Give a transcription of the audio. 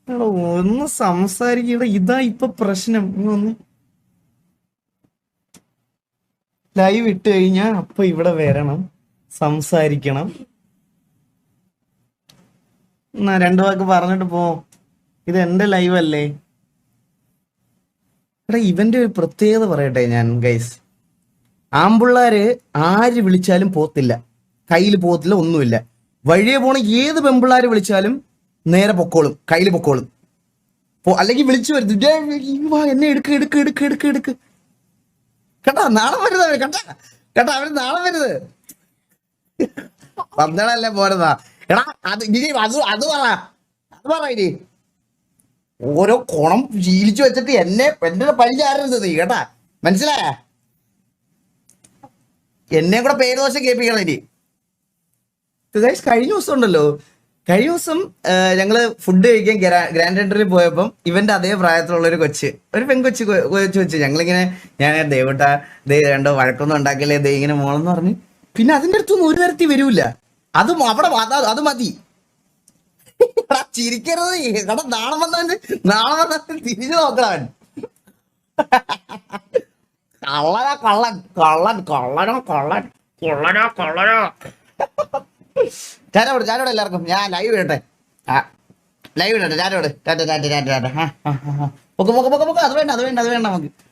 എടാ ഒന്ന് സംസാരിക്കട, ഇതാ ഇപ്പൊ പ്രശ്നം. നീ ഒന്ന് ലൈവ് ഇട്ട് കഴിഞ്ഞാ അപ്പൊ ഇവിടെ വരണം, സംസാരിക്കണം. എന്നാ രണ്ടു വാക്ക് പറഞ്ഞിട്ട് പോ. ഇത് എന്റെ ലൈവ് അല്ലേ? എടാ ഇവന്റെ ഒരു പ്രത്യേകത പറയട്ടെ ഞാൻ ഗൈസ്. ആമ്പിള്ളാര് ആര് വിളിച്ചാലും പോത്തില്ല, കയ്യിൽ പോത്തില്ല, ഒന്നുമില്ല. വഴിയെ പോണ ഏത് പെമ്പിള്ളാര് വിളിച്ചാലും നേരെ പൊക്കോളും, കയ്യിൽ പൊക്കോളും. അല്ലെങ്കിൽ വിളിച്ചു വരുത്തും, "ഡേ, വാ എന്നെ എടുക്ക് എടുക്ക് എടുക്ക് എടുക്ക് എടുക്ക്." കേട്ടാ നാളെ വരുന്നത് അവര്, കേട്ടാ കേട്ടാ അവര് നാളെ വരുന്നത്. പന്തളല്ലേ പോരുന്നാ. എടാ അത് ഇനി അത് പറ ഇനി. ഓരോ കുണം ശീലിച്ചു വെച്ചിട്ട് എന്റെ പഴി ചാരരുത് നീ, കേട്ടാ? മനസ്സിലായ? എന്നെ കൂടെ പേരുദോഷം കേൾപ്പിക്കണം ഇനി. ഗൈസ് കഴിഞ്ഞ ദിവസം ഉണ്ടല്ലോ, കഴിഞ്ഞ ദിവസം ഞങ്ങള് ഫുഡ് കഴിക്കാൻ ഗ്രാൻഡ് എൻട്രിയിൽ പോയപ്പം ഇവന്റെ അതേ പ്രായത്തിലുള്ള ഒരു കൊച്ച്, ഒരു പെൺകൊച്ച് കൊച്ചു വെച്ച് ഞങ്ങളിങ്ങനെ, ഞാൻ ദേവട്ടാ ദേ രണ്ടോ വഴക്കൊന്നും ഉണ്ടാക്കില്ലേ, ദേ ഇങ്ങനെ മോളെന്ന് പറഞ്ഞ്. പിന്നെ അതിന്റെ അടുത്തൊന്നും ഒരു തരത്തിൽ വരൂല. അതും അവിടെ അത് മതി. എടാ ചിരിക്കരുത്. എടാ നാളെ വന്നവൻ തിരിഞ്ഞു നോക്കാൻ. കള്ളനാ കള്ളൻ, കള്ളൻ കള്ളനോ കള്ളൻ, കൊള്ളനോ കൊള്ളനോ. ചാരോട് എല്ലാവർക്കും ഞാൻ ലൈവ് ഇടട്ടെ. ആ ലൈവ് ഇടട്ടെ. ചാരോട് ടാറ്റ ടാറ്റ ടാറ്റ ടാറ്റ. പൊക്ക് പൊക്ക് പൊക്ക് പൊക്ക്. അത് വേണ്ട നമുക്ക്.